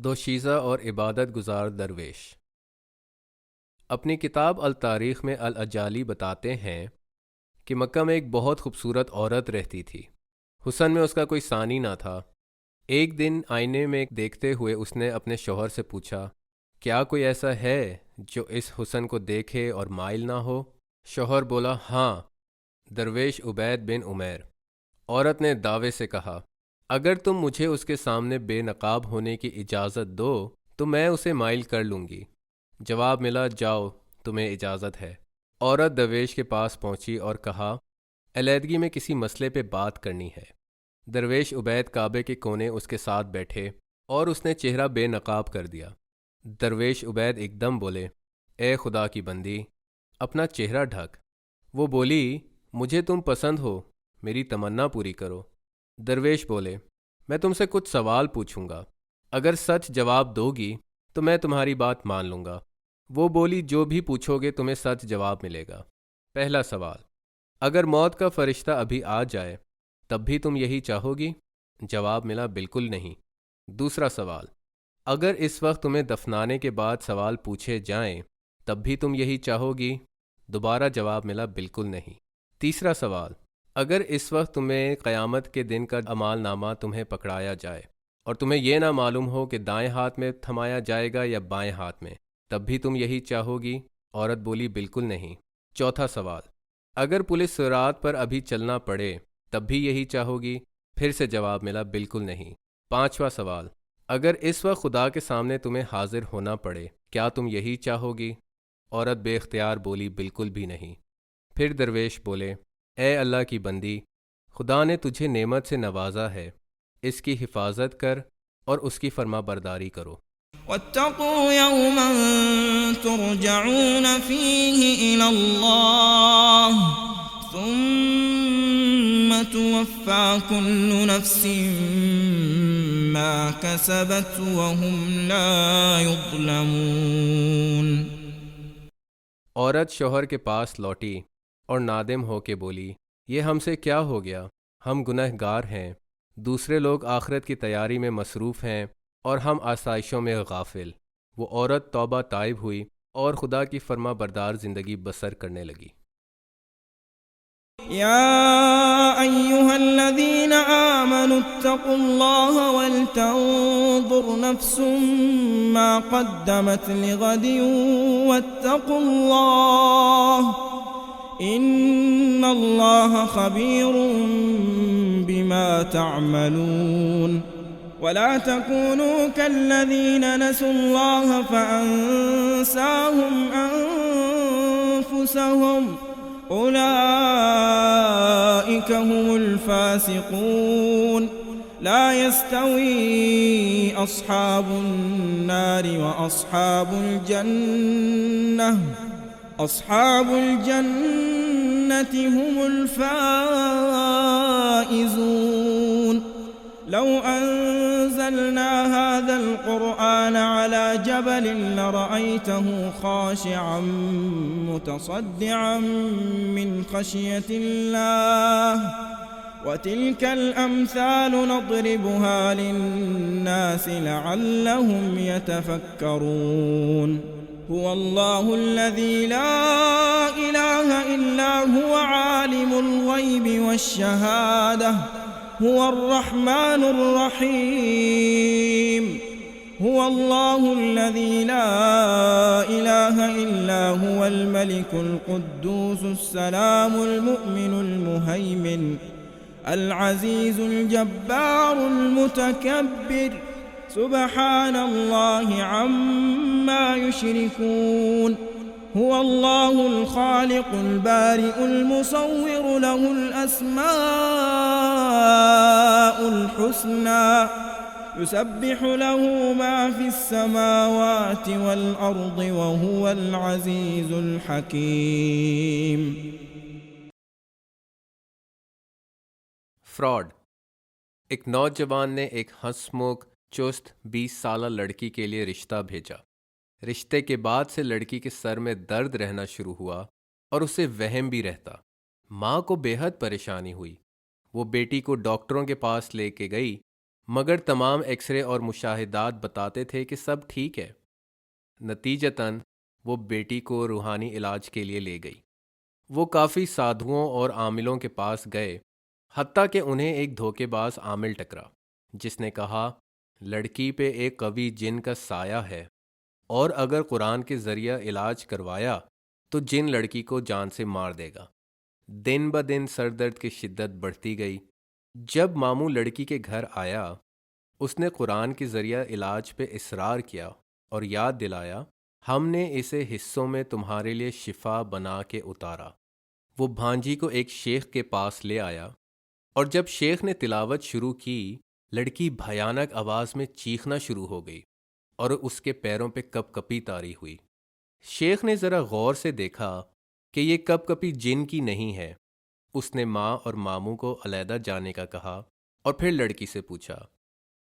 دوشیزہ اور عبادت گزار درویش۔ اپنی کتاب التاریخ میں الاجالی بتاتے ہیں کہ مکہ میں ایک بہت خوبصورت عورت رہتی تھی۔ حسن میں اس کا کوئی ثانی نہ تھا۔ ایک دن آئینے میں دیکھتے ہوئے اس نے اپنے شوہر سے پوچھا، کیا کوئی ایسا ہے جو اس حسن کو دیکھے اور مائل نہ ہو؟ شوہر بولا، ہاں، درویش عبید بن عمیر۔ عورت نے دعوے سے کہا، اگر تم مجھے اس کے سامنے بے نقاب ہونے کی اجازت دو تو میں اسے مائل کر لوں گی۔ جواب ملا، جاؤ، تمہیں اجازت ہے۔ عورت درویش کے پاس پہنچی اور کہا، علیحدگی میں کسی مسئلے پہ بات کرنی ہے۔ درویش عبید کعبے کے کونے اس کے ساتھ بیٹھے اور اس نے چہرہ بے نقاب کر دیا۔ درویش عبید ایک دم بولے، اے خدا کی بندی، اپنا چہرہ ڈھک۔ وہ بولی، مجھے تم پسند ہو، میری تمنا پوری کرو۔ درویش بولے، میں تم سے کچھ سوال پوچھوں گا، اگر سچ جواب دو گی تو میں تمہاری بات مان لوں گا۔ وہ بولی، جو بھی پوچھو گے تمہیں سچ جواب ملے گا۔ پہلا سوال، اگر موت کا فرشتہ ابھی آ جائے تب بھی تم یہی چاہو گی؟ جواب ملا، بالکل نہیں۔ دوسرا سوال، اگر اس وقت تمہیں دفنانے کے بعد سوال پوچھے جائیں تب بھی تم یہی چاہو گی؟ دوبارہ جواب ملا، بالکل نہیں۔ تیسرا سوال، اگر اس وقت تمہیں قیامت کے دن کا اعمال نامہ تمہیں پکڑایا جائے اور تمہیں یہ نہ معلوم ہو کہ دائیں ہاتھ میں تھمایا جائے گا یا بائیں ہاتھ میں، تب بھی تم یہی چاہو گی؟ عورت بولی، بالکل نہیں۔ چوتھا سوال، اگر پولیس صراط پر ابھی چلنا پڑے تب بھی یہی چاہو گی؟ پھر سے جواب ملا، بالکل نہیں۔ پانچواں سوال، اگر اس وقت خدا کے سامنے تمہیں حاضر ہونا پڑے کیا تم یہی چاہو گی؟ عورت بے اختیار بولی، بالکل بھی نہیں۔ پھر درویش بولے، اے اللہ کی بندی، خدا نے تجھے نعمت سے نوازا ہے، اس کی حفاظت کر اور اس کی فرما برداری کرو۔ واتقوا يوما ترجعون فيه إلى الله ثم توفى كل نفس ما كسبت وهم لا يظلمون۔ عورت شوہر کے پاس لوٹی اور نادم ہو کے بولی، یہ ہم سے کیا ہو گیا؟ ہم گنہگار ہیں، دوسرے لوگ آخرت کی تیاری میں مصروف ہیں اور ہم آسائشوں میں غافل۔ وہ عورت توبہ تائب ہوئی اور خدا کی فرما بردار زندگی بسر کرنے لگی۔ يا أيها الذين آمنوا اتقوا الله ولتنظر نفس ما قدمت لغد واتقوا الله إن الله خبير بما تعملون ولا تكونوا كالذين نسوا الله فأنساهم أنفسهم أولئك هم الفاسقون لا يستوي أصحاب النار وأصحاب الجنة هم الفائزون لو أنزلنا هذا القرآن على جبل لرأيته خاشعا متصدعا من خشية الله وتلك الأمثال نضربها للناس لعلهم يتفكرون هو الله الذي لا إله إلا هو عالم الغيب والشهادة هو الرحمن الرحيم هو الله الذي لا إله إلا هو الملك القدوس السلام المؤمن المهيمن العزيز الجبار المتكبر سبحان الله عما يشركون هو الله الخالق البارئ المصور له الأسماء الحسنى يسبح له ما في السماوات والأرض وهو العزيز الحكيم۔ فراڈ۔ ایک نوجوان نے ایک ہنسمکھ چست 20 سالہ لڑکی کے لیے رشتہ بھیجا۔ رشتے کے بعد سے لڑکی کے سر میں درد رہنا شروع ہوا اور اسے وہم بھی رہتا۔ ماں کو بے حد پریشانی ہوئی۔ وہ بیٹی کو ڈاکٹروں کے پاس لے کے گئی مگر تمام ایکس رے اور مشاہدات بتاتے تھے کہ سب ٹھیک ہے۔ نتیجتاً وہ بیٹی کو روحانی علاج کے لیے لے گئی۔ وہ کافی سادھوؤں اور عاملوں کے پاس گئے، حتیٰ کہ انہیں ایک دھوکے باز عامل ٹکرا جس نے کہا لڑکی پہ ایک قوی جن کا سایہ ہے، اور اگر قرآن کے ذریعہ علاج کروایا تو جن لڑکی کو جان سے مار دے گا۔ دن بدن سر درد کی شدت بڑھتی گئی۔ جب ماموں لڑکی کے گھر آیا، اس نے قرآن کے ذریعہ علاج پہ اصرار کیا اور یاد دلایا ہم نے اسے حصوں میں تمہارے لیے شفا بنا کے اتارا۔ وہ بھانجی کو ایک شیخ کے پاس لے آیا، اور جب شیخ نے تلاوت شروع کی، لڑکی بھیانک آواز میں چیخنا شروع ہو گئی اور اس کے پیروں پہ کپ کپی طاری ہوئی۔ شیخ نے ذرا غور سے دیکھا کہ یہ کپ کپی جن کی نہیں ہے۔ اس نے ماں اور ماموں کو علیحدہ جانے کا کہا اور پھر لڑکی سے پوچھا،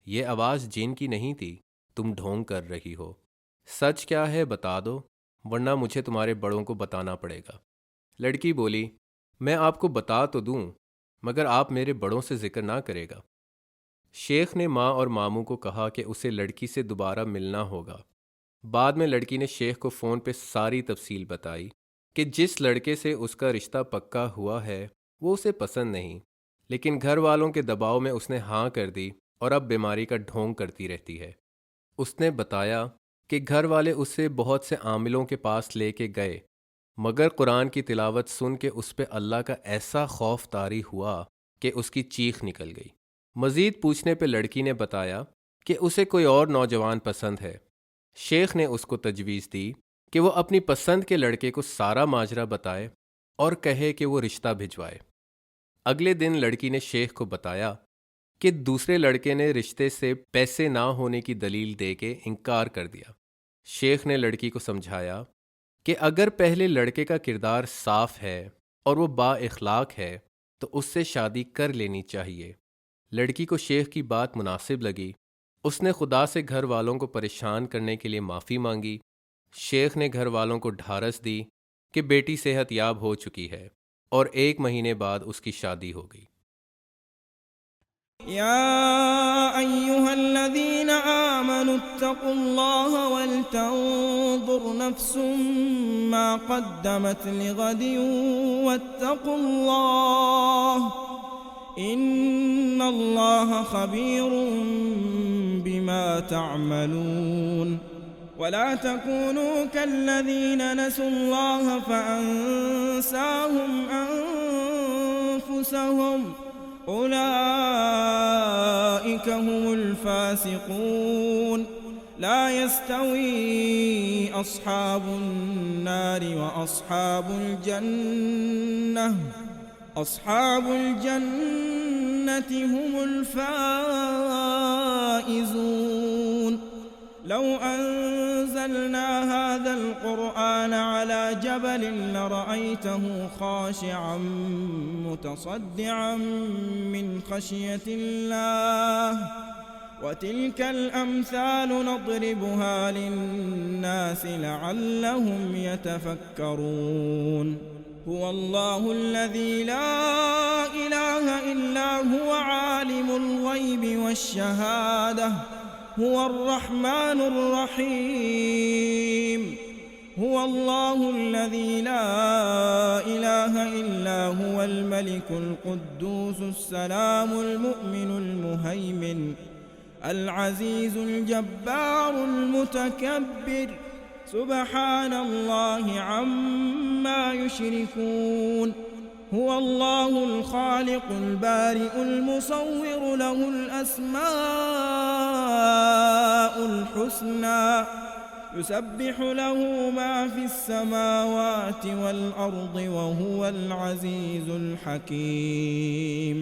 یہ آواز جن کی نہیں تھی، تم ڈھونگ کر رہی ہو، سچ کیا ہے بتا دو، ورنہ مجھے تمہارے بڑوں کو بتانا پڑے گا۔ لڑکی بولی، میں آپ کو بتا تو دوں، مگر آپ میرے بڑوں سے ذکر نہ کرے گا۔ شیخ نے ماں اور ماموں کو کہا کہ اسے لڑکی سے دوبارہ ملنا ہوگا۔ بعد میں لڑکی نے شیخ کو فون پہ ساری تفصیل بتائی کہ جس لڑکے سے اس کا رشتہ پکا ہوا ہے وہ اسے پسند نہیں، لیکن گھر والوں کے دباؤ میں اس نے ہاں کر دی اور اب بیماری کا ڈھونگ کرتی رہتی ہے۔ اس نے بتایا کہ گھر والے اسے بہت سے عاملوں کے پاس لے کے گئے، مگر قرآن کی تلاوت سن کے اس پہ اللہ کا ایسا خوف طاری ہوا کہ اس کی چیخ نکل گئی۔ مزید پوچھنے پہ لڑکی نے بتایا کہ اسے کوئی اور نوجوان پسند ہے۔ شیخ نے اس کو تجویز دی کہ وہ اپنی پسند کے لڑکے کو سارا ماجرا بتائے اور کہے کہ وہ رشتہ بھجوائے۔ اگلے دن لڑکی نے شیخ کو بتایا کہ دوسرے لڑکے نے رشتے سے پیسے نہ ہونے کی دلیل دے کے انکار کر دیا۔ شیخ نے لڑکی کو سمجھایا کہ اگر پہلے لڑکے کا کردار صاف ہے اور وہ با اخلاق ہے تو اس سے شادی کر لینی چاہیے۔ لڑکی کو شیخ کی بات مناسب لگی۔ اس نے خدا سے گھر والوں کو پریشان کرنے کے لیے معافی مانگی۔ شیخ نے گھر والوں کو ڈھارس دی کہ بیٹی صحت یاب ہو چکی ہے، اور 1 مہینے بعد اس کی شادی ہو گئی۔ يا أيها الذين آمنوا اتقوا الله ولتنظر نفس ما قدمت لغد واتقوا الله إن الله خبير بما تعملون ولا تكونوا كالذين نسوا الله فأنساهم أنفسهم أولئك هم الفاسقون لا يستوي أصحاب النار وأصحاب الجنة أصحاب الجنة هم الفائزون لو أنزلنا هذا القرآن على جبل لرأيته خاشعا متصدعا من خشية الله وتلك الأمثال نضربها للناس لعلهم يتفكرون هو الله الذي لا إله إلا هو عالم الغيب والشهادة هو الرحمن الرحيم هو الله الذي لا إله إلا هو الملك القدوس السلام المؤمن المهيمن العزيز الجبار المتكبر سبحان الله عما يشركون هو الله الخالق البارئ المصور له الأسماء الحسنى يسبح له ما في السماوات والأرض وهو العزيز الحكيم